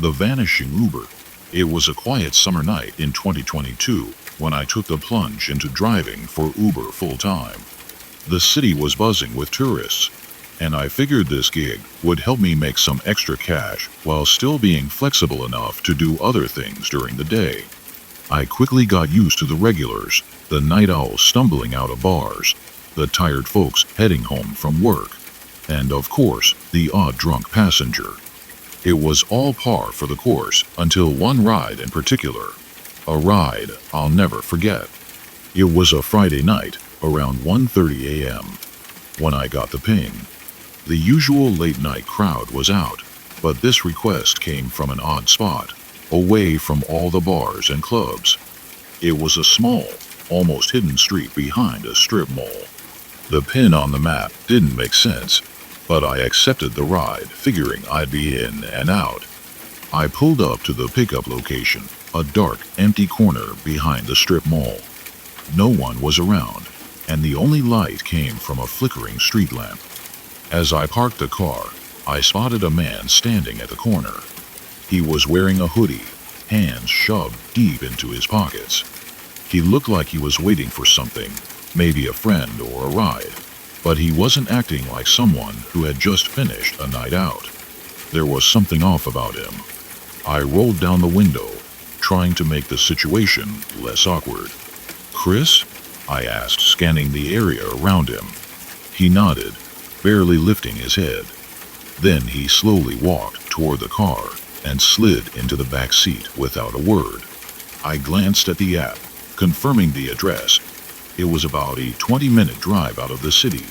The Vanishing Uber. It was a quiet summer night in 2022 when I took the plunge into driving for Uber full-time. The city was buzzing with tourists, and I figured this gig would help me make some extra cash while still being flexible enough to do other things during the day. I quickly got used to the regulars, the night owls stumbling out of bars, the tired folks heading home from work, and of course, the odd drunk passenger. It was all par for the course until one ride in particular. A ride I'll never forget. It was a Friday night, around 1:30 a.m., when I got the ping. The usual late-night crowd was out, but this request came from an odd spot, away from all the bars and clubs. It was a small, almost hidden street behind a strip mall. The pin on the map didn't make sense, but I accepted the ride, figuring I'd be in and out. I pulled up to the pickup location, a dark, empty corner behind the strip mall. No one was around, and the only light came from a flickering street lamp. As I parked the car, I spotted a man standing at the corner. He was wearing a hoodie, hands shoved deep into his pockets. He looked like he was waiting for something, maybe a friend or a ride, but he wasn't acting like someone who had just finished a night out. There was something off about him. I rolled down the window, trying to make the situation less awkward. "Chris?" I asked, scanning the area around him. He nodded, barely lifting his head. Then he slowly walked toward the car and slid into the back seat without a word. I glanced at the app, confirming the address. It was about a 20-minute drive out of the city,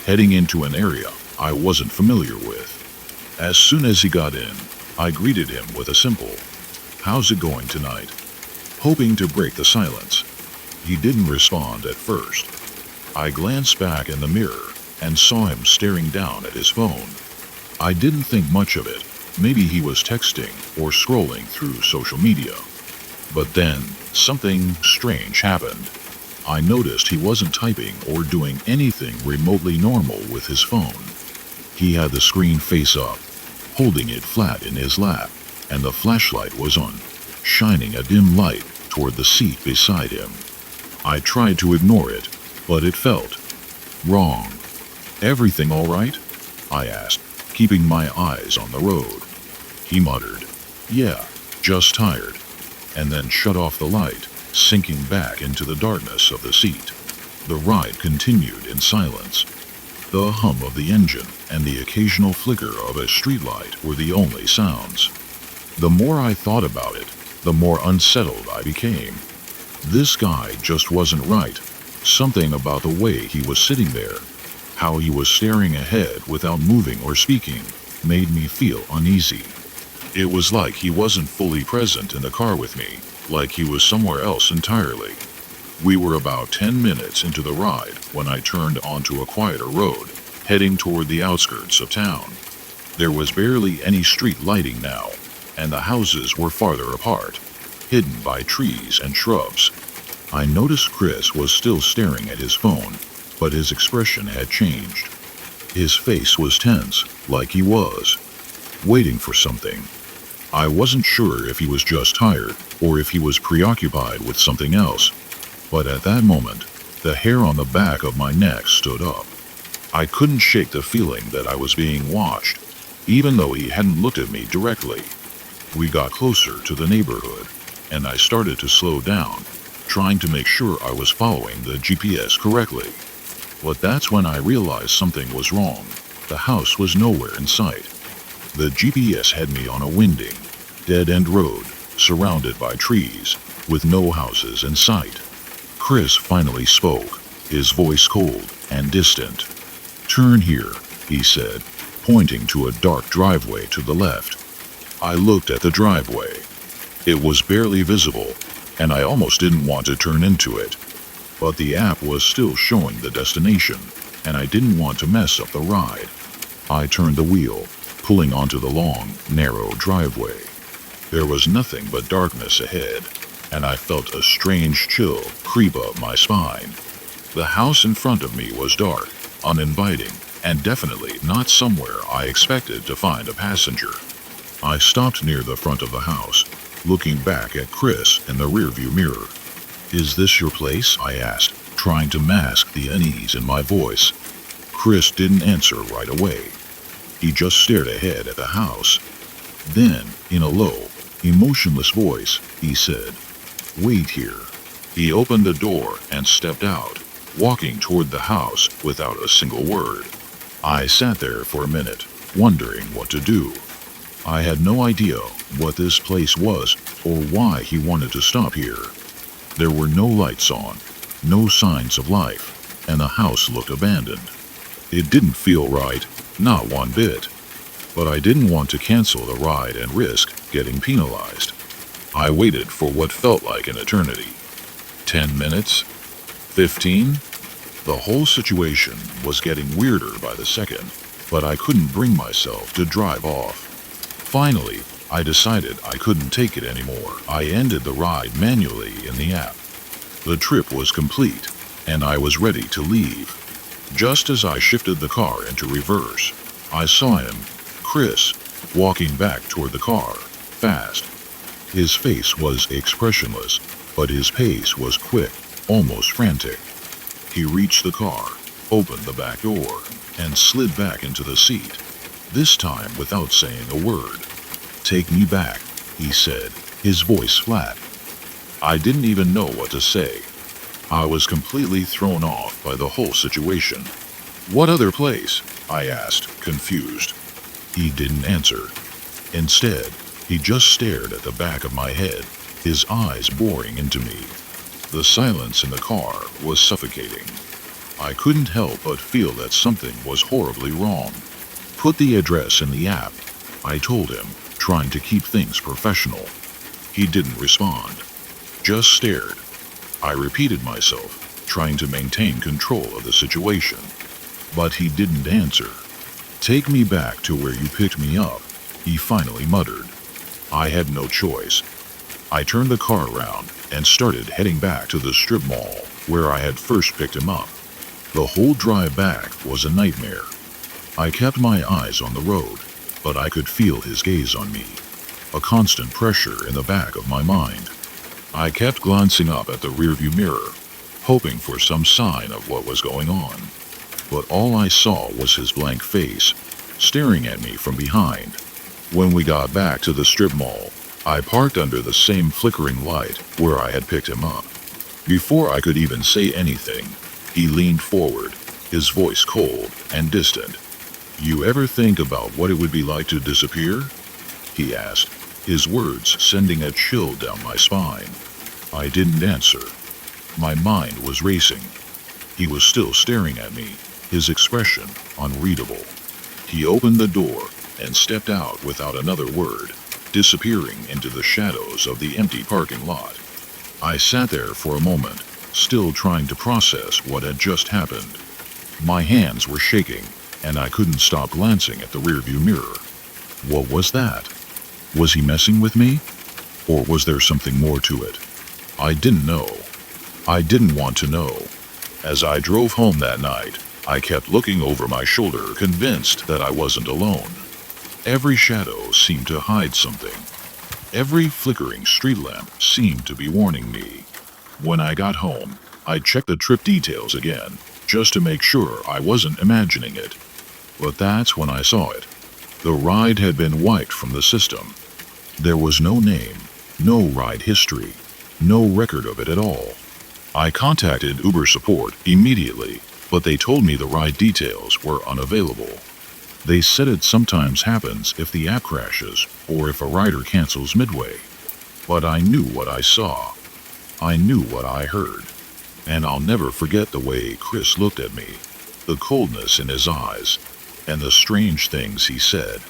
heading into an area I wasn't familiar with. As soon as he got in, I greeted him with a simple, "How's it going tonight?" hoping to break the silence. He didn't respond at first. I glanced back in the mirror and saw him staring down at his phone. I didn't think much of it. Maybe he was texting or scrolling through social media. But then, something strange happened. I noticed he wasn't typing or doing anything remotely normal with his phone. He had the screen face up, holding it flat in his lap, and the flashlight was on, shining a dim light toward the seat beside him. I tried to ignore it, but it felt wrong. "Everything all right?" I asked, keeping my eyes on the road. He muttered, "Yeah, just tired," and then shut off the light, sinking back into the darkness of the seat. The ride continued in silence. The hum of the engine and the occasional flicker of a streetlight were the only sounds. The more I thought about it, the more unsettled I became. This guy just wasn't right. Something about the way he was sitting there, how he was staring ahead without moving or speaking, made me feel uneasy. It was like he wasn't fully present in the car with me, like he was somewhere else entirely. We were about 10 minutes into the ride when I turned onto a quieter road, heading toward the outskirts of town. There was barely any street lighting now, and the houses were farther apart, hidden by trees and shrubs. I noticed Chris was still staring at his phone, but his expression had changed. His face was tense, like he was waiting for something. I wasn't sure if he was just tired or if he was preoccupied with something else, but at that moment, the hair on the back of my neck stood up. I couldn't shake the feeling that I was being watched, even though he hadn't looked at me directly. We got closer to the neighborhood, and I started to slow down, trying to make sure I was following the GPS correctly. But that's when I realized something was wrong. The house was nowhere in sight. The GPS had me on a winding, dead-end road, surrounded by trees, with no houses in sight. Chris finally spoke, his voice cold and distant. "Turn here," he said, pointing to a dark driveway to the left. I looked at the driveway. It was barely visible, and I almost didn't want to turn into it. But the app was still showing the destination, and I didn't want to mess up the ride. I turned the wheel, pulling onto the long, narrow driveway. There was nothing but darkness ahead, and I felt a strange chill creep up my spine. The house in front of me was dark, uninviting, and definitely not somewhere I expected to find a passenger. I stopped near the front of the house, looking back at Chris in the rearview mirror. "Is this your place?" I asked, trying to mask the unease in my voice. Chris didn't answer right away. He just stared ahead at the house. Then, in a low, emotionless voice, he said, "Wait here." He opened the door and stepped out, walking toward the house without a single word. I sat there for a minute, wondering what to do. I had no idea what this place was or why he wanted to stop here. There were no lights on, no signs of life, and the house looked abandoned. It didn't feel right, not one bit. But I didn't want to cancel the ride and risk getting penalized. I waited for what felt like an eternity. 10 minutes? 15? The whole situation was getting weirder by the second, but I couldn't bring myself to drive off. Finally, I decided I couldn't take it anymore. I ended the ride manually in the app. The trip was complete, and I was ready to leave. Just as I shifted the car into reverse, I saw him, Chris, walking back toward the car, fast. His face was expressionless, but his pace was quick, almost frantic. He reached the car, opened the back door, and slid back into the seat, this time without saying a word. "Take me back," he said, his voice flat. I didn't even know what to say. I was completely thrown off by the whole situation. "What other place?" I asked, confused. He didn't answer. Instead, he just stared at the back of my head, his eyes boring into me. The silence in the car was suffocating. I couldn't help but feel that something was horribly wrong. "Put the address in the app," I told him, trying to keep things professional. He didn't respond, just stared. I repeated myself, trying to maintain control of the situation. But he didn't answer. "Take me back to where you picked me up," he finally muttered. I had no choice. I turned the car around and started heading back to the strip mall where I had first picked him up. The whole drive back was a nightmare. I kept my eyes on the road, but I could feel his gaze on me, a constant pressure in the back of my mind. I kept glancing up at the rearview mirror, hoping for some sign of what was going on. But all I saw was his blank face, staring at me from behind. When we got back to the strip mall, I parked under the same flickering light where I had picked him up. Before I could even say anything, he leaned forward, his voice cold and distant. "You ever think about what it would be like to disappear?" he asked, his words sending a chill down my spine. I didn't answer. My mind was racing. He was still staring at me, his expression unreadable. He opened the door and stepped out without another word, disappearing into the shadows of the empty parking lot. I sat there for a moment, still trying to process what had just happened. My hands were shaking, and I couldn't stop glancing at the rearview mirror. What was that? Was he messing with me? Or was there something more to it? I didn't know. I didn't want to know. As I drove home that night, I kept looking over my shoulder, convinced that I wasn't alone. Every shadow seemed to hide something. Every flickering street lamp seemed to be warning me. When I got home, I checked the trip details again, just to make sure I wasn't imagining it. But that's when I saw it. The ride had been wiped from the system. There was no name, no ride history, no record of it at all. I contacted Uber support immediately, but they told me the ride details were unavailable. They said it sometimes happens if the app crashes or if a rider cancels midway. But I knew what I saw. I knew what I heard. And I'll never forget the way Chris looked at me, the coldness in his eyes, and the strange things he said.